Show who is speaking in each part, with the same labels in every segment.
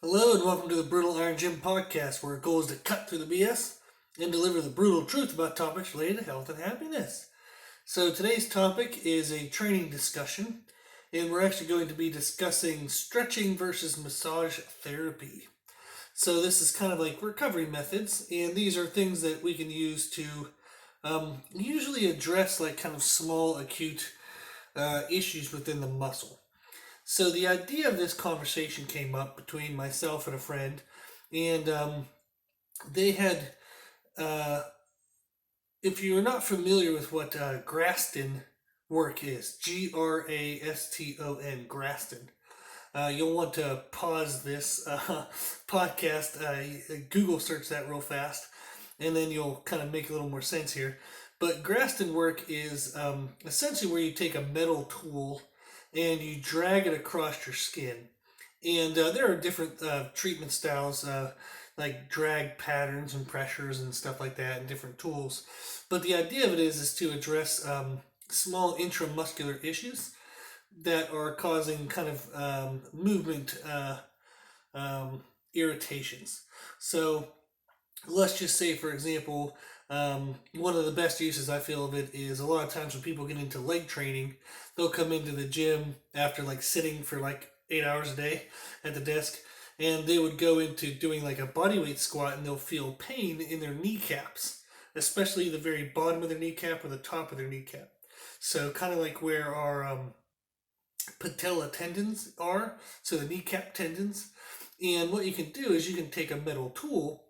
Speaker 1: Hello and welcome to the Brutal Iron Gym podcast, where our goal is to cut through the BS and deliver the brutal truth about topics related to health and happiness. So today's topic is a training discussion, and we're actually going to be discussing stretching versus massage therapy. So this is kind of like recovery methods, and these are things that we can use to usually address like kind of small acute issues within the muscle. So the idea of this conversation came up between myself and a friend, and they had. Uh, if you're not familiar with what Graston work is, Graston, Graston, you'll want to pause this podcast, Google search that real fast, and then you'll kind of make a little more sense here. But Graston work is essentially where you take a metal tool and you drag it across your skin. And there are different treatment styles, like drag patterns and pressures and stuff like that, and different tools. But the idea of it is to address small intramuscular issues that are causing kind of movement irritations. So let's just say, for example, one of the best uses I feel of it is a lot of times when people get into leg training, they'll come into the gym after like sitting for like 8 hours a day at the desk, and they would go into doing like a bodyweight squat and they'll feel pain in their kneecaps, especially the very bottom of their kneecap or the top of their kneecap. So kind of like where our patella tendons are, so the kneecap tendons. And what you can do is you can take a metal tool,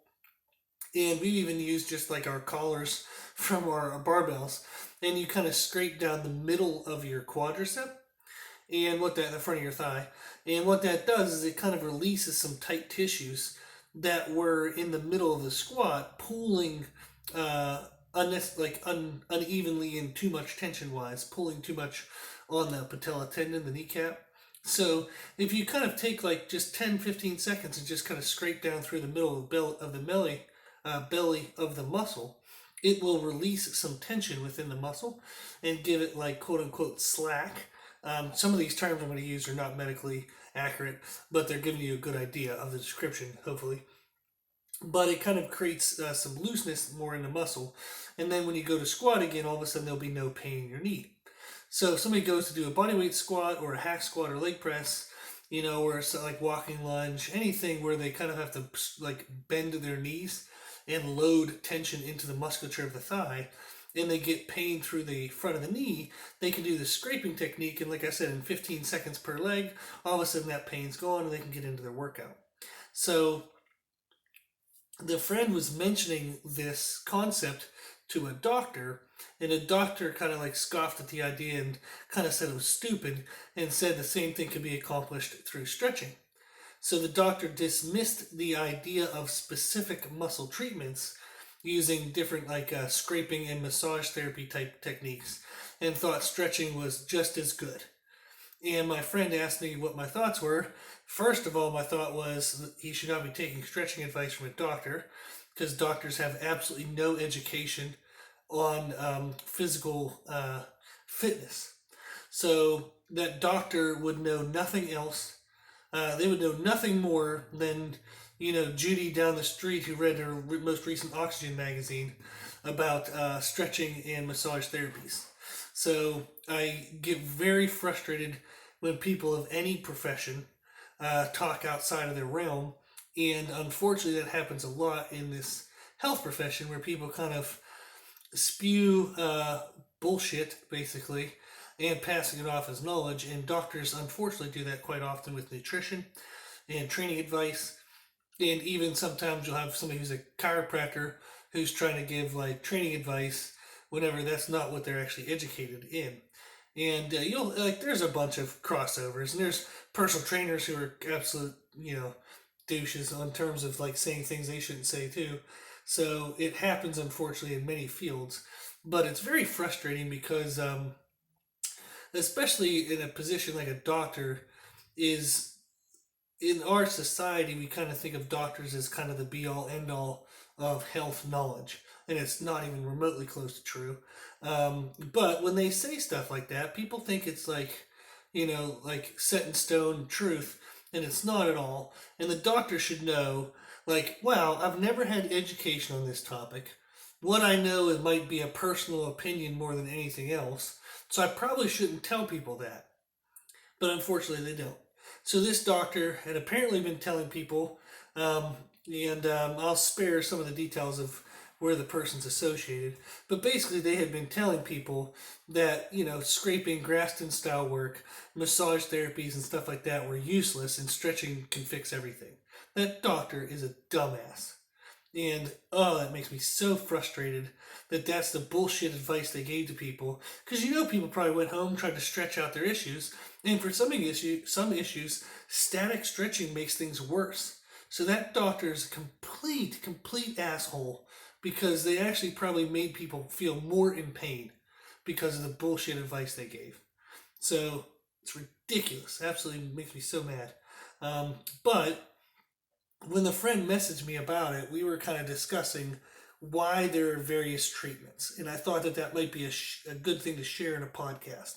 Speaker 1: and we've even used just like our collars from our barbells, and you kind of scrape down the middle of your quadricep and what that the front of your thigh, and what that does is it kind of releases some tight tissues that were in the middle of the squat, pulling unevenly and too much tension wise, pulling too much on the patella tendon, the kneecap. So if you kind of take like just 10-15 seconds and just kind of scrape down through the middle of the belly of the muscle, it will release some tension within the muscle and give it like quote unquote slack. Some of these terms I'm going to use are not medically accurate, but they're giving you a good idea of the description, hopefully. But it kind of creates some looseness more in the muscle. And then when you go to squat again, all of a sudden there'll be no pain in your knee. So if somebody goes to do a bodyweight squat or a hack squat or leg press, or it's like walking lunge, anything where they kind of have to like bend their knees and load tension into the musculature of the thigh, and they get pain through the front of the knee, they can do the scraping technique, and like I said, in 15 seconds per leg, all of a sudden that pain's gone and they can get into their workout. So the friend was mentioning this concept to a doctor, and a doctor kind of like scoffed at the idea and kind of said it was stupid, and said the same thing could be accomplished through stretching. So the doctor dismissed the idea of specific muscle treatments using different like scraping and massage therapy type techniques, and thought stretching was just as good. And my friend asked me what my thoughts were. First of all, my thought was he should not be taking stretching advice from a doctor, because doctors have absolutely no education on physical fitness. So that doctor would know nothing else. They would know nothing more than Judy down the street who read her most recent Oxygen magazine about stretching and massage therapies. So I get very frustrated when people of any profession talk outside of their realm, and unfortunately that happens a lot in this health profession, where people kind of spew bullshit basically and passing it off as knowledge. And doctors unfortunately do that quite often with nutrition and training advice. And even sometimes you'll have somebody who's a chiropractor who's trying to give like training advice whenever that's not what they're actually educated in. And you'll like there's a bunch of crossovers, and there's personal trainers who are absolute douches on terms of like saying things they shouldn't say too. So it happens unfortunately in many fields, but it's very frustrating because especially in a position like a doctor, is in our society we kind of think of doctors as kind of the be all end all of health knowledge, and it's not even remotely close to true. But when they say stuff like that, people think it's like like set in stone truth, and it's not at all. And the doctor should know, like, wow, I've never had education on this topic. What I know it might be a personal opinion more than anything else, so I probably shouldn't tell people that. But unfortunately, they don't. So this doctor had apparently been telling people, um, and I'll spare some of the details of where the person's associated, but basically they had been telling people that, scraping Graston style work, massage therapies, and stuff like that were useless, and stretching can fix everything. That doctor is a dumbass. And oh, that makes me so frustrated that that's the bullshit advice they gave to people. Because people probably went home, tried to stretch out their issues, and for some issues, static stretching makes things worse. So that doctor is a complete asshole, because they actually probably made people feel more in pain because of the bullshit advice they gave. So it's ridiculous. Absolutely makes me so mad. But when the friend messaged me about it, we were kind of discussing why there are various treatments, and I thought that that might be a good thing to share in a podcast.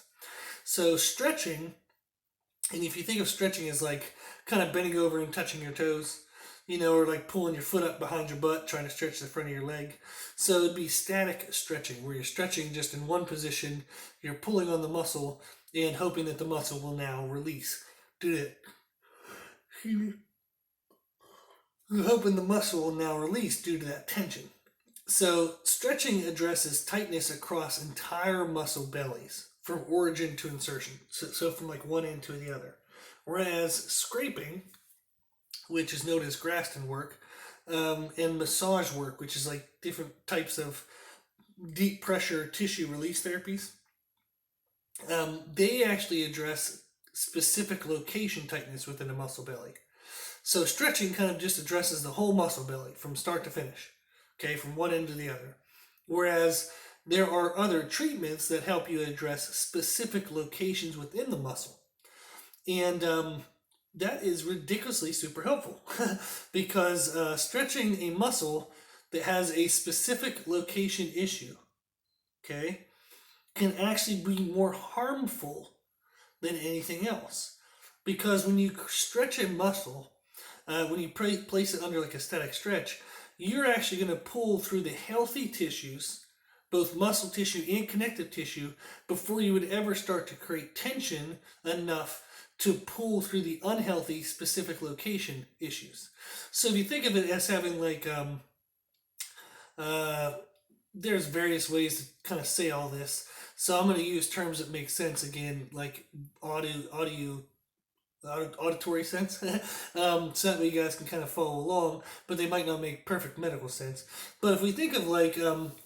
Speaker 1: So stretching, and if you think of stretching as like kind of bending over and touching your toes, or like pulling your foot up behind your butt, trying to stretch the front of your leg. So it'd be static stretching, where you're stretching just in one position, you're pulling on the muscle and hoping that the muscle will now release. Do that. You're hoping the muscle will now release due to that tension. So, stretching addresses tightness across entire muscle bellies from origin to insertion. So from like one end to the other. Whereas scraping, which is known as Graston work, and massage work, which is like different types of deep pressure tissue release therapies, they actually address specific location tightness within the muscle belly. So stretching kind of just addresses the whole muscle belly from start to finish, okay, from one end to the other. Whereas there are other treatments that help you address specific locations within the muscle. And that is ridiculously super helpful because stretching a muscle that has a specific location issue, okay, can actually be more harmful than anything else. Because when you stretch a muscle, when you place it under like a static stretch, you're actually going to pull through the healthy tissues, both muscle tissue and connective tissue, before you would ever start to create tension enough to pull through the unhealthy specific location issues. So if you think of it as having like, there's various ways to kind of say all this. So I'm going to use terms that make sense again, like auditory sense, so that way you guys can kind of follow along, but they might not make perfect medical sense. But if we think of like,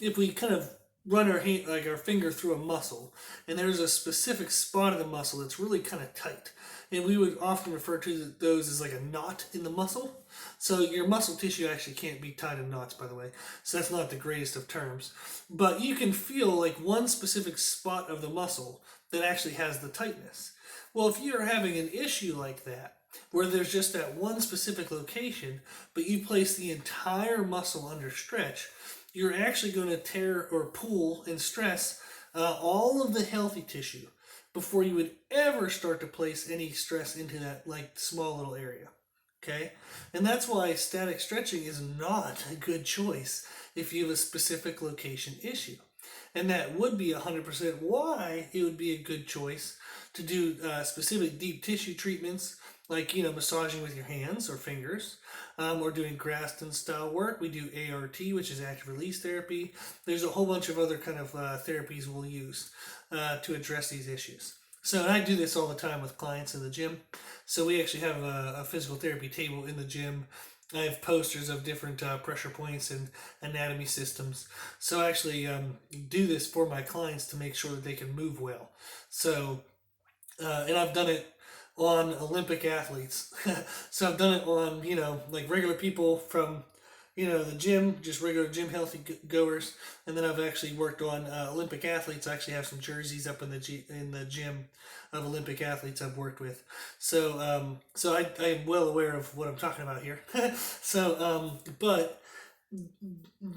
Speaker 1: if we kind of run our hand, like our finger through a muscle, and there's a specific spot of the muscle that's really kind of tight, and we would often refer to those as like a knot in the muscle. So your muscle tissue actually can't be tied in knots, by the way. So that's not the greatest of terms. But you can feel like one specific spot of the muscle that actually has the tightness. Well, if you're having an issue like that, where there's just that one specific location, but you place the entire muscle under stretch, you're actually going to tear or pull and stress all of the healthy tissue before you would ever start to place any stress into that like small little area. Okay? And that's why static stretching is not a good choice if you have a specific location issue. And that would be 100% why it would be a good choice to do specific deep tissue treatments, like massaging with your hands or fingers, or doing Graston style work. We do ART, which is active release therapy. There's a whole bunch of other kind of therapies we'll use to address these issues. So I do this all the time with clients in the gym. So we actually have a physical therapy table in the gym. I have posters of different pressure points and anatomy systems. So I actually do this for my clients to make sure that they can move well. So, and I've done it on Olympic athletes. So I've done it on, like regular people from, the gym, just regular gym healthy goers. And then I've actually worked on Olympic athletes. I actually have some jerseys up in the gym of Olympic athletes I've worked with. So I am well aware of what I'm talking about here. But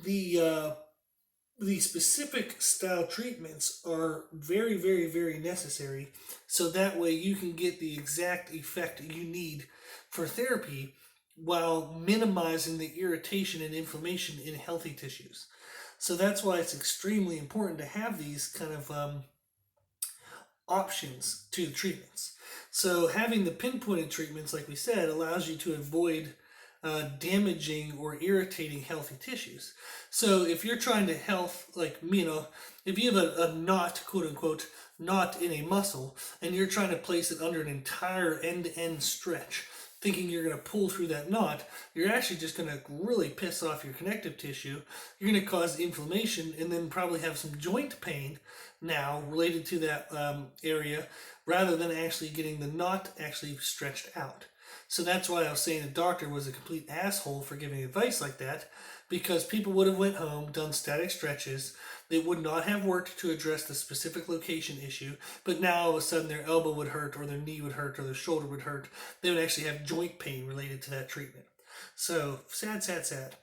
Speaker 1: the the specific style treatments are very, very, very necessary. So that way you can get the exact effect you need for therapy while minimizing the irritation and inflammation in healthy tissues. So that's why it's extremely important to have these kind of options to the treatments. So having the pinpointed treatments, like we said, allows you to avoid damaging or irritating healthy tissues. So if you're trying to health, like, if you have a knot, quote unquote, knot in a muscle, and you're trying to place it under an entire end-to-end stretch, thinking you're going to pull through that knot, you're actually just going to really piss off your connective tissue. You're going to cause inflammation and then probably have some joint pain now related to that area, rather than actually getting the knot actually stretched out. So that's why I was saying the doctor was a complete asshole for giving advice like that, because people would have went home, done static stretches. They would not have worked to address the specific location issue, but now all of a sudden their elbow would hurt, or their knee would hurt, or their shoulder would hurt. They would actually have joint pain related to that treatment. So sad, sad, sad.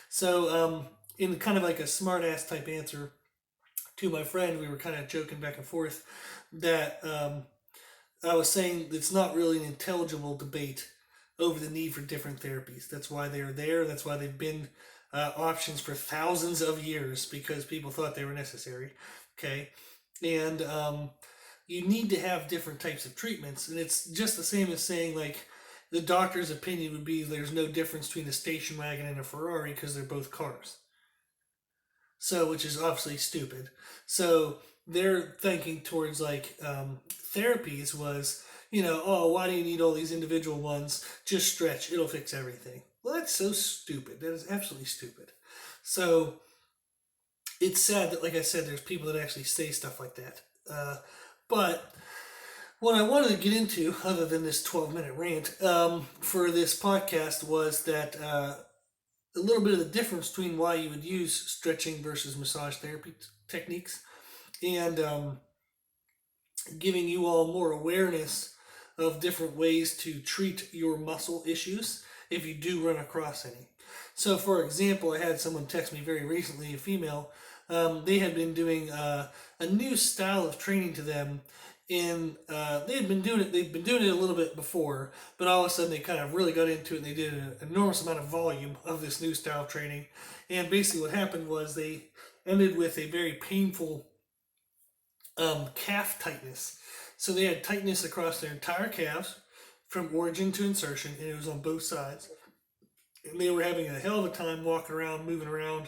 Speaker 1: So in kind of like a smart ass type answer to my friend, we were kind of joking back and forth that I was saying it's not really an intelligible debate over the need for different therapies. That's why they are there. That's why they've been options for thousands of years, because people thought they were necessary. Okay, and you need to have different types of treatments, and it's just the same as saying, like, the doctor's opinion would be there's no difference between a station wagon and a Ferrari because they're both cars. So, which is obviously stupid. So they're thinking towards like therapies was, oh, why do you need all these individual ones? Just stretch, it'll fix everything. Well, that's so stupid. That is absolutely stupid. So it's sad that, like I said, there's people that actually say stuff like that. But what I wanted to get into, other than this 12-minute rant, for this podcast was that a little bit of the difference between why you would use stretching versus massage therapy techniques, and giving you all more awareness of different ways to treat your muscle issues if you do run across any. So, for example, I had someone text me very recently, a female. They had been doing a new style of training to them, and they had been doing it. They'd been doing it a little bit before, but all of a sudden they kind of really got into it, and they did an enormous amount of volume of this new style of training. And basically, what happened was they ended with a very painful calf tightness. So they had tightness across their entire calves from origin to insertion, and it was on both sides. And they were having a hell of a time walking around, moving around,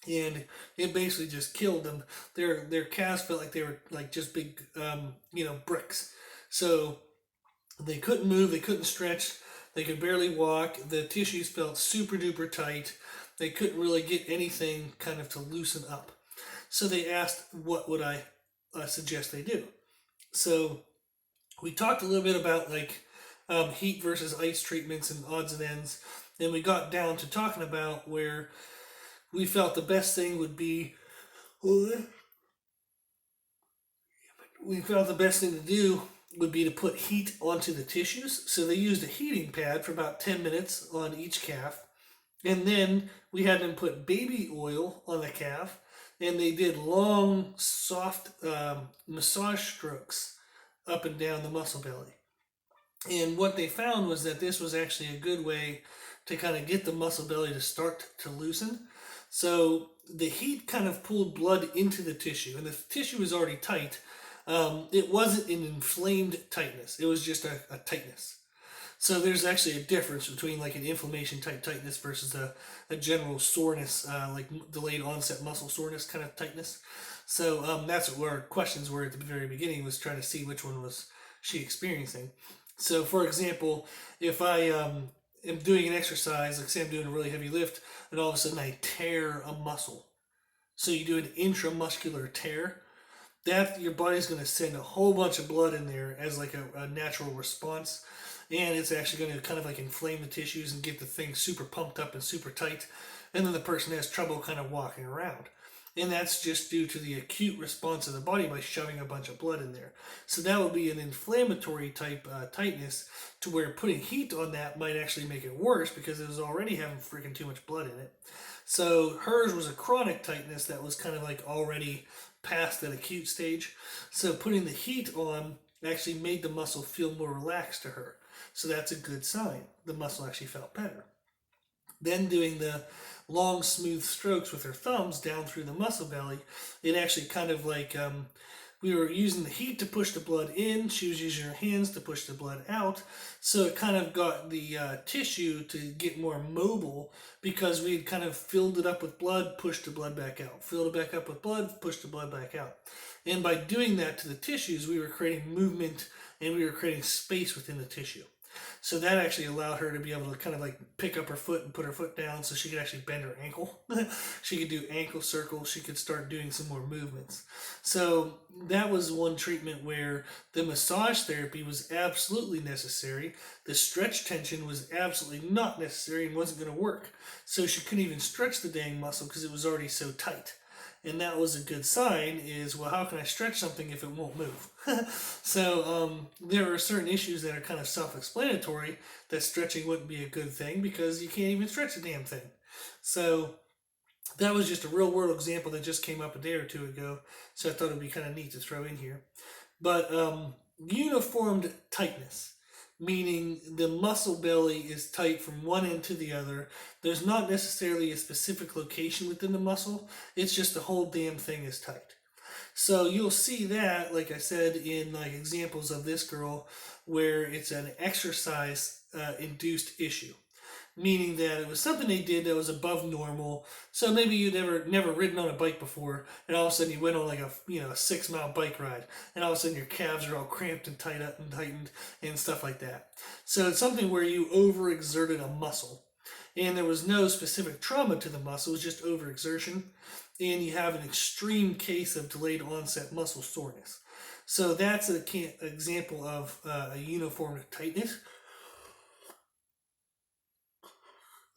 Speaker 1: and it basically just killed them. Their calves felt like they were like just big, bricks. So they couldn't move, they couldn't stretch, they could barely walk. The tissues felt super duper tight. They couldn't really get anything kind of to loosen up. So they asked, what would I suggest they do? So we talked a little bit about like heat versus ice treatments and odds and ends. And we got down to talking about where we felt the best thing would be, we felt the best thing to do would be to put heat onto the tissues. So they used a heating pad for about 10 minutes on each calf. And then we had them put baby oil on the calf, and they did long, soft massage strokes up and down the muscle belly. And what they found was that this was actually a good way to kind of get the muscle belly to start to loosen. So the heat kind of pulled blood into the tissue, and the tissue was already tight. It wasn't an inflamed tightness, it was just a tightness. So there's actually a difference between like an inflammation type tightness versus a general soreness, like delayed onset muscle soreness kind of tightness. So that's what our questions were at the very beginning, was trying to see which one was she experiencing. So for example, if I am doing an exercise, like say I'm doing a really heavy lift, and all of a sudden I tear a muscle. So you do an intramuscular tear, that your body's going to send a whole bunch of blood in there as like a natural response, and it's actually going to kind of like inflame the tissues and get the thing super pumped up and super tight, and then the person has trouble kind of walking around. and that's just due to the acute response of the body by shoving a bunch of blood in there. So that would be an inflammatory type tightness, to where putting heat on that might actually make it worse because it was already having freaking too much blood in it. So hers was a chronic tightness that was kind of like already past that acute stage. So putting the heat on actually made the muscle feel more relaxed to her. So that's a good sign. The muscle actually felt better. Then doing the long, smooth strokes with her thumbs down through the muscle belly, it actually kind of like we were using the heat to push the blood in. She was using her hands to push the blood out. So it kind of got the tissue to get more mobile because we had kind of filled it up with blood, pushed the blood back out. Filled it back up with blood, pushed the blood back out. And by doing that to the tissues, we were creating movement and we were creating space within the tissue. So that actually allowed her to be able to kind of like pick up her foot and put her foot down so she could actually bend her ankle. She could do ankle circles. She could start doing some more movements. So that was one treatment where the massage therapy was absolutely necessary. The stretch tension was absolutely not necessary and wasn't going to work. So she couldn't even stretch the dang muscle because it was already so tight. And that was a good sign is, well, how can I stretch something if it won't move? So there are certain issues that are kind of self-explanatory that stretching wouldn't be a good thing because you can't even stretch the damn thing. So that was just a real world example that just came up a day or two ago. So I thought it'd be kind of neat to throw in here. But uniformed tightness, meaning the muscle belly is tight from one end to the other. There's not necessarily a specific location within the muscle. It's just the whole damn thing is tight. So you'll see that, like I said, in like examples of this girl where it's an exercise induced issue, meaning that it was something they did that was above normal. So maybe you'd never ridden on a bike before, and all of a sudden you went on like a 6 mile bike ride, and all of a sudden your calves are all cramped and tight up and tightened and stuff like that. So it's something where you overexerted a muscle, and there was no specific trauma to the muscle; it was just overexertion, and you have an extreme case of delayed onset muscle soreness. So that's an example of a uniform tightness.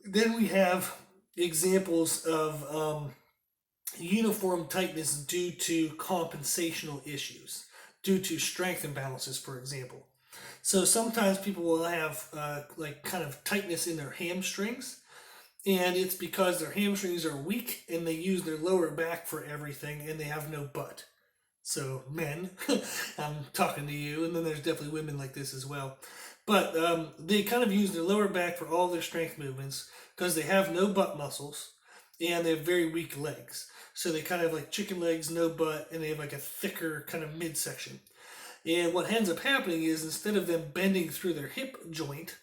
Speaker 1: Then we have examples of uniform tightness due to compensational issues, due to strength imbalances, for example. So sometimes people will have like kind of tightness in their hamstrings, and it's because their hamstrings are weak and they use their lower back for everything and they have no butt. So men, I'm talking to you, and then there's definitely women like this as well. But they kind of use their lower back for all their strength movements because they have no butt muscles and they have very weak legs. So they kind of like chicken legs, no butt, and they have like a thicker kind of midsection. And what ends up happening is instead of them bending through their hip joint,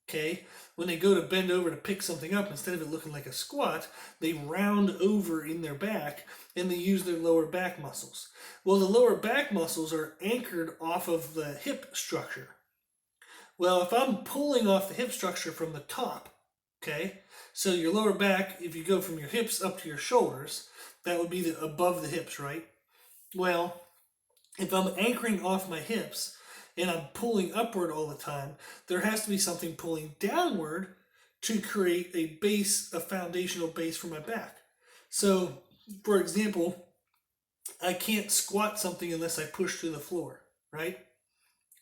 Speaker 1: okay, when they go to bend over to pick something up, instead of it looking like a squat, they round over in their back and they use their lower back muscles. Well, the lower back muscles are anchored off of the hip structure. Well, if I'm pulling off the hip structure from the top, okay, so your lower back, if you go from your hips up to your shoulders, that would be above the hips, right? Well, if I'm anchoring off my hips and I'm pulling upward all the time, there has to be something pulling downward to create a base, a foundational base for my back. So, for example, I can't squat something unless I push through the floor, right?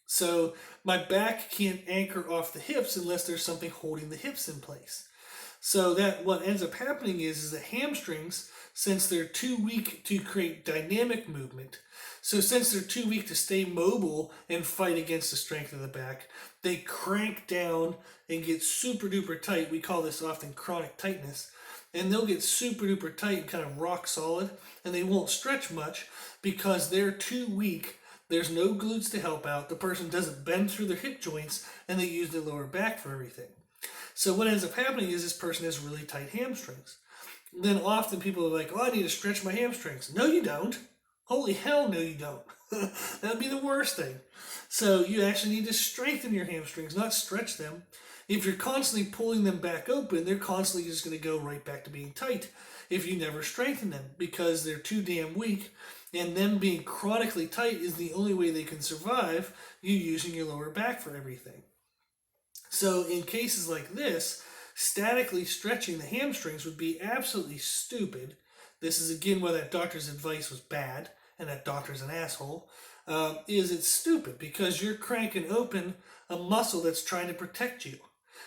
Speaker 1: So my back can't anchor off the hips unless there's something holding the hips in place. So that what ends up happening is the hamstrings, since they're too weak to create dynamic movement, so since they're too weak to stay mobile and fight against the strength of the back, they crank down and get super duper tight. We call this often chronic tightness. And they'll get super duper tight and kind of rock solid, and they won't stretch much because they're too weak. There's no glutes to help out. The person doesn't bend through their hip joints, and they use their lower back for everything. So what ends up happening is this person has really tight hamstrings. Then often people are like, oh, I need to stretch my hamstrings. No, you don't. Holy hell, no, you don't. That'd be the worst thing. So you actually need to strengthen your hamstrings, not stretch them. If you're constantly pulling them back open, they're constantly just going to go right back to being tight if you never strengthen them because they're too damn weak. And them being chronically tight is the only way they can survive, you using your lower back for everything. So in cases like this, statically stretching the hamstrings would be absolutely stupid this is again why that doctor's advice was bad and that doctor's an asshole, is it's stupid because you're cranking open a muscle that's trying to protect you.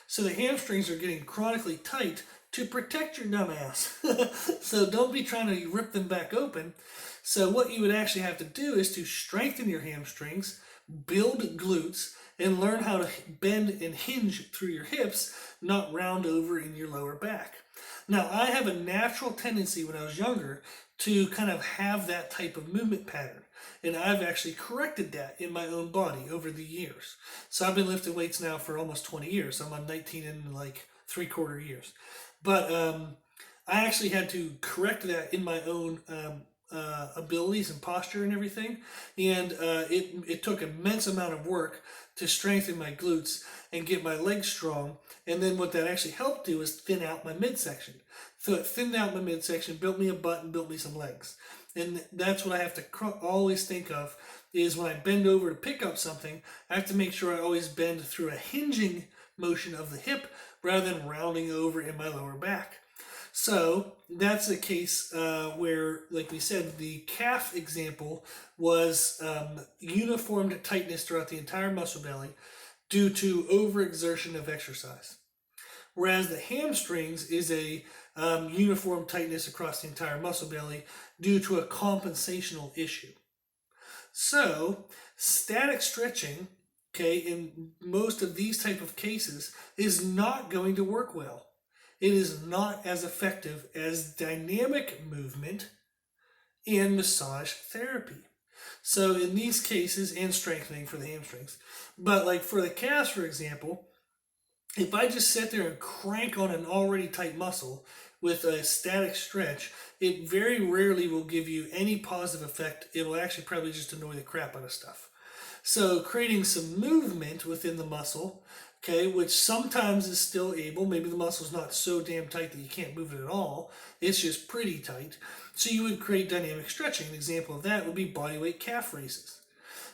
Speaker 1: So the hamstrings are getting chronically tight to protect your dumb ass. So don't be trying to rip them back open. So what you would actually have to do is to strengthen your hamstrings, build glutes, and learn how to bend and hinge through your hips, not round over in your lower back. Now, I have a natural tendency when I was younger to kind of have that type of movement pattern. And I've actually corrected that in my own body over the years. So I've been lifting weights now for almost 20 years. I'm on 19 and like 3/4 years. But I actually had to correct that in my own abilities and posture and everything. And it took an immense amount of work to strengthen my glutes and get my legs strong. And then what that actually helped do is thin out my midsection. So it thinned out my midsection, built me a butt, and built me some legs. And that's what I have to always think of is when I bend over to pick up something, I have to make sure I always bend through a hinging motion of the hip rather than rounding over in my lower back. So that's a case where, like we said, the calf example was uniform tightness throughout the entire muscle belly due to overexertion of exercise. Whereas the hamstrings is a uniform tightness across the entire muscle belly due to a compensational issue. So static stretching, okay, in most of these type of cases is not going to work well. It is not as effective as dynamic movement and massage therapy. So in these cases, and strengthening for the hamstrings, but like for the calves, for example, if I just sit there and crank on an already tight muscle with a static stretch, it very rarely will give you any positive effect. It will actually probably just annoy the crap out of stuff. So creating some movement within the muscle, okay, which sometimes is still able, maybe the muscle's not so damn tight that you can't move it at all, it's just pretty tight. So you would create dynamic stretching. An example of that would be bodyweight calf raises.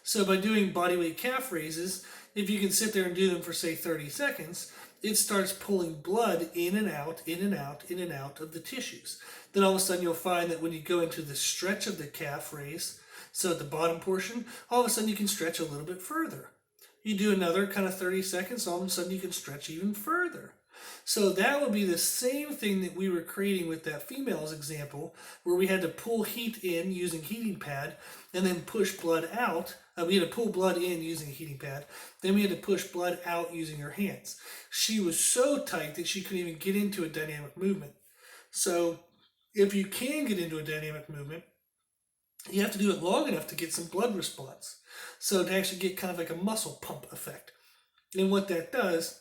Speaker 1: So by doing bodyweight calf raises, if you can sit there and do them for say 30 seconds, it starts pulling blood in and out, in and out, in and out of the tissues. Then all of a sudden you'll find that when you go into the stretch of the calf raise, so at the bottom portion, all of a sudden you can stretch a little bit further. You do another kind of 30 seconds, all of a sudden you can stretch even further. So that would be the same thing that we were creating with that females example, where we had to pull heat in using heating pad and then push blood out. We had to pull blood in using a heating pad. Then we had to push blood out using her hands. She was so tight that she couldn't even get into a dynamic movement. So if you can get into a dynamic movement, you have to do it long enough to get some blood response. So to actually get kind of like a muscle pump effect. And what that does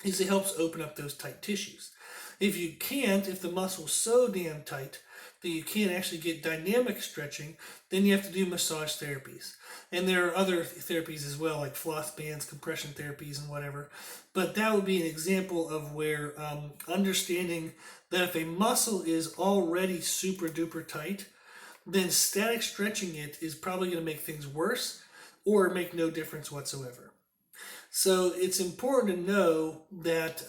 Speaker 1: is it helps open up those tight tissues. If you can't, if the muscle's so damn tight that you can't actually get dynamic stretching, then you have to do massage therapies. And there are other therapies as well, like floss bands, compression therapies, and whatever. But that would be an example of where understanding that if a muscle is already super duper tight, then static stretching it is probably going to make things worse or make no difference whatsoever. So it's important to know that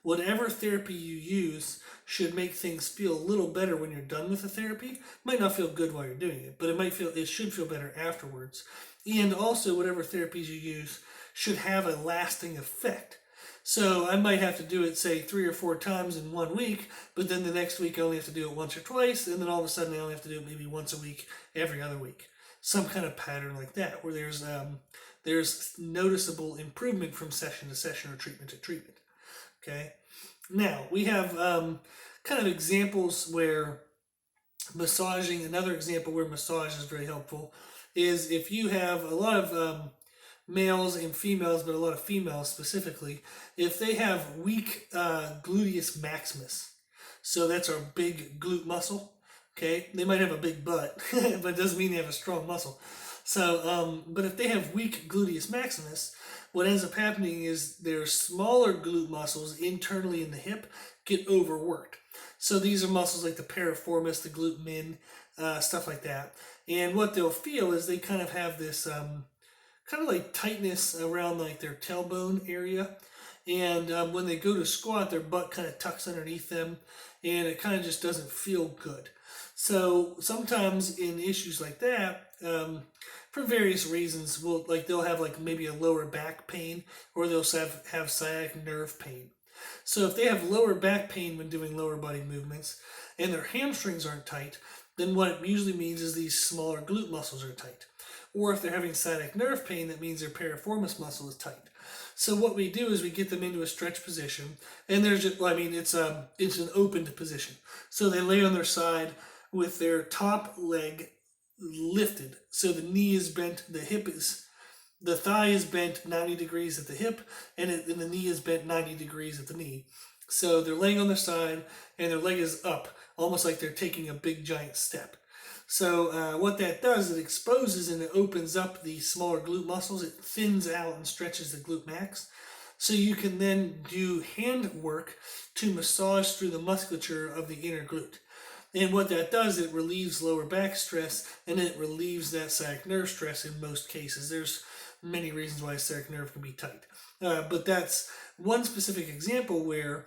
Speaker 1: whatever therapy you use should make things feel a little better when you're done with the therapy. Might not feel good while you're doing it, but it should feel better afterwards. And also whatever therapies you use should have a lasting effect. So I might have to do it, say, 3 or 4 times in 1 week, but then the next week I only have to do it once or twice, and then all of a sudden I only have to do it maybe once a week, every other week. Some kind of pattern like that, where there's noticeable improvement from session to session or treatment to treatment. Okay? Now, we have kind of examples where massaging, another example where massage is very helpful, is if you have a lot of males and females, but a lot of females specifically, if they have weak gluteus maximus, so that's our big glute muscle, okay? They might have a big butt, but it doesn't mean they have a strong muscle. So, but if they have weak gluteus maximus, what ends up happening is their smaller glute muscles internally in the hip get overworked. So these are muscles like the piriformis, the glute min, stuff like that. And what they'll feel is they kind of have this kind of like tightness around like their tailbone area. and when they go to squat, their butt kind of tucks underneath them, and it kind of just doesn't feel good. So sometimes in issues like that, for various reasons, they'll have like maybe a lower back pain, or they'll have sciatic nerve pain. So if they have lower back pain when doing lower body movements, and their hamstrings aren't tight, then what it usually means is these smaller glute muscles are tight. Or if they're having sciatic nerve pain, that means their piriformis muscle is tight. So what we do is we get them into a stretch position, and there's just, well, I mean, it's an opened position. So they lay on their side with their top leg lifted. So the knee is bent, the thigh is bent 90 degrees at the hip, and the knee is bent 90 degrees at the knee. So they're laying on their side, and their leg is up, almost like they're taking a big giant step. So what that does, it exposes and it opens up the smaller glute muscles. It thins out and stretches the glute max. So you can then do hand work to massage through the musculature of the inner glute. And what that does, it relieves lower back stress, and it relieves that sciatic nerve stress in most cases. There's many reasons why a sciatic nerve can be tight. But that's one specific example where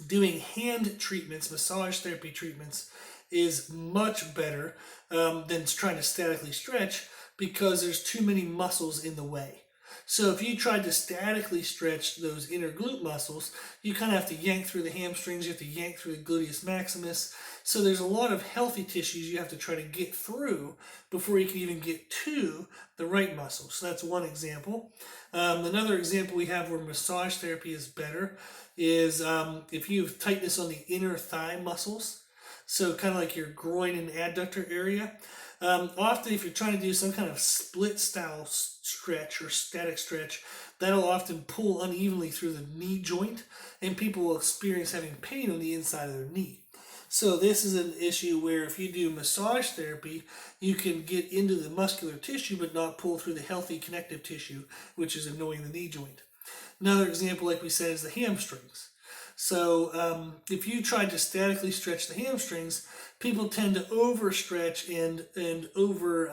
Speaker 1: doing hand treatments, massage therapy treatments, is much better than trying to statically stretch, because there's too many muscles in the way. So if you tried to statically stretch those inner glute muscles, you kind of have to yank through the hamstrings, you have to yank through the gluteus maximus. So there's a lot of healthy tissues you have to try to get through before you can even get to the right muscle. So that's one example. Another example we have where massage therapy is better is if you have tightness on the inner thigh muscles, so kind of like your groin and adductor area. Often if you're trying to do some kind of split style stretch or static stretch, that'll often pull unevenly through the knee joint, and people will experience having pain on the inside of their knee. So this is an issue where if you do massage therapy, you can get into the muscular tissue but not pull through the healthy connective tissue, which is annoying the knee joint. Another example, like we said, is the hamstrings. So if you tried to statically stretch the hamstrings, people tend to overstretch and over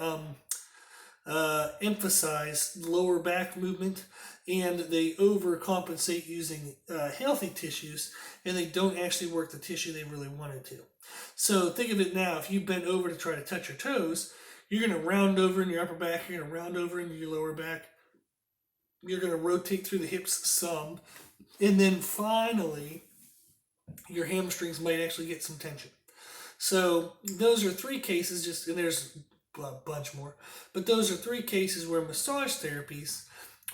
Speaker 1: emphasize lower back movement, and they overcompensate using healthy tissues, and they don't actually work the tissue they really wanted to. So think of it now: if you bent over to try to touch your toes, you're going to round over in your upper back, you're going to round over into your lower back, you're going to rotate through the hips some, and then finally your hamstrings might actually get some tension. So those are three cases, and there's a bunch more, but those are three cases where massage therapies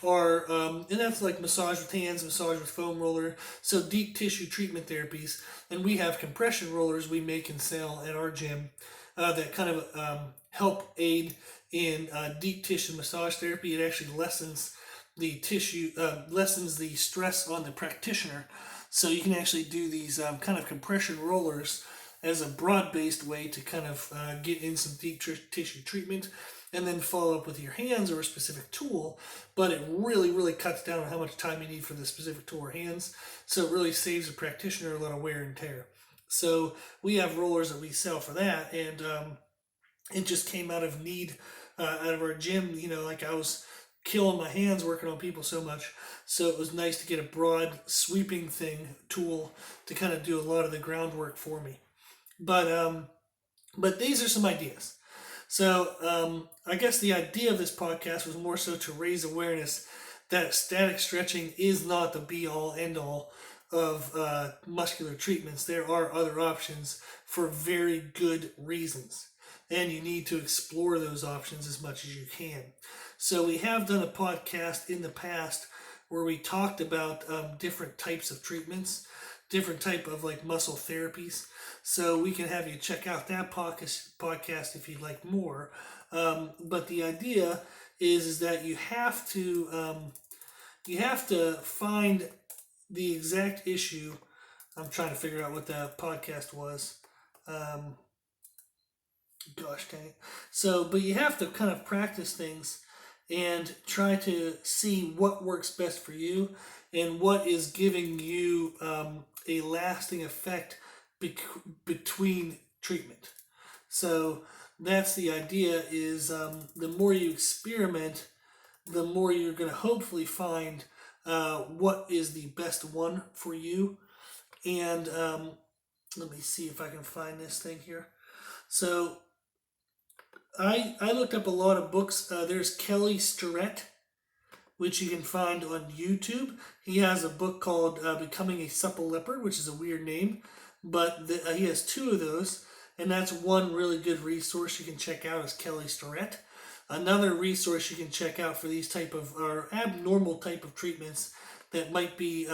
Speaker 1: are, and that's like massage with hands, massage with foam roller, so deep tissue treatment therapies. And we have compression rollers we make and sell at our gym that kind of help aid in deep tissue massage therapy. It actually lessens the stress on the practitioner. So you can actually do these kind of compression rollers as a broad-based way to kind of get in some deep tissue treatment, and then follow up with your hands or a specific tool. But it really, really cuts down on how much time you need for the specific tool or hands. So it really saves the practitioner a lot of wear and tear. So we have rollers that we sell for that, and it just came out of need out of our gym. You know, like I was killing my hands working on people so much, so it was nice to get a broad sweeping tool to kind of do a lot of the groundwork for me. But these are some ideas. So I guess the idea of this podcast was more so to raise awareness that static stretching is not the be all end all of muscular treatments. There are other options for very good reasons, and you need to explore those options as much as you can. So we have done a podcast in the past where we talked about different types of treatments, different type of like muscle therapies. So we can have you check out that podcast if you'd like more. But the idea is that you have to find the exact issue. I'm trying to figure out what that podcast was. Gosh dang it. So, but you have to kind of practice things and try to see what works best for you and what is giving you a lasting effect between treatment. So that's the idea, is the more you experiment, the more you're going to hopefully find what is the best one for you. And let me see if I can find this thing here. So I looked up a lot of books. There's Kelly Starrett, which you can find on YouTube. He has a book called Becoming a Supple Leopard, which is a weird name, but he has two of those, and that's one really good resource you can check out is Kelly Starrett. Another resource you can check out for these type of or abnormal type of treatments that might be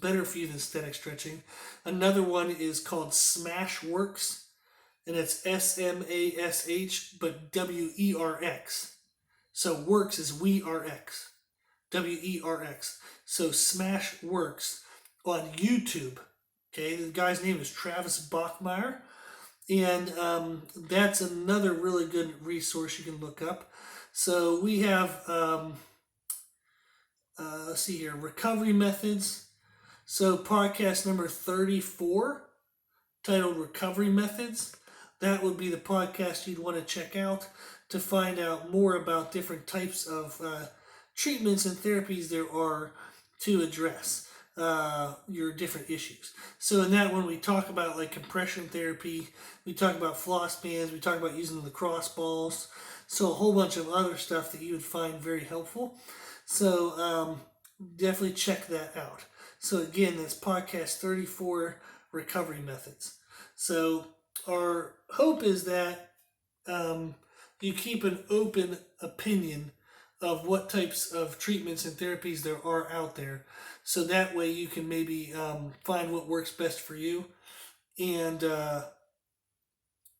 Speaker 1: better for you than static stretching. Another one is called Smash Works, and it's SMASH, but WERX. So works is WERX. WERX. So Smash Works on YouTube. Okay, the guy's name is Travis Bachmeyer, and that's another really good resource you can look up. So we have, let's see here, recovery methods. So podcast number 34, titled Recovery Methods. That would be the podcast you'd want to check out to find out more about different types of treatments and therapies there are to address your different issues. So in that one, we talk about like compression therapy, we talk about floss bands, we talk about using lacrosse balls, so a whole bunch of other stuff that you would find very helpful. So definitely check that out. So again, that's podcast 34, Recovery Methods. So our hope is that you keep an open opinion of what types of treatments and therapies there are out there. So that way you can maybe find what works best for you. And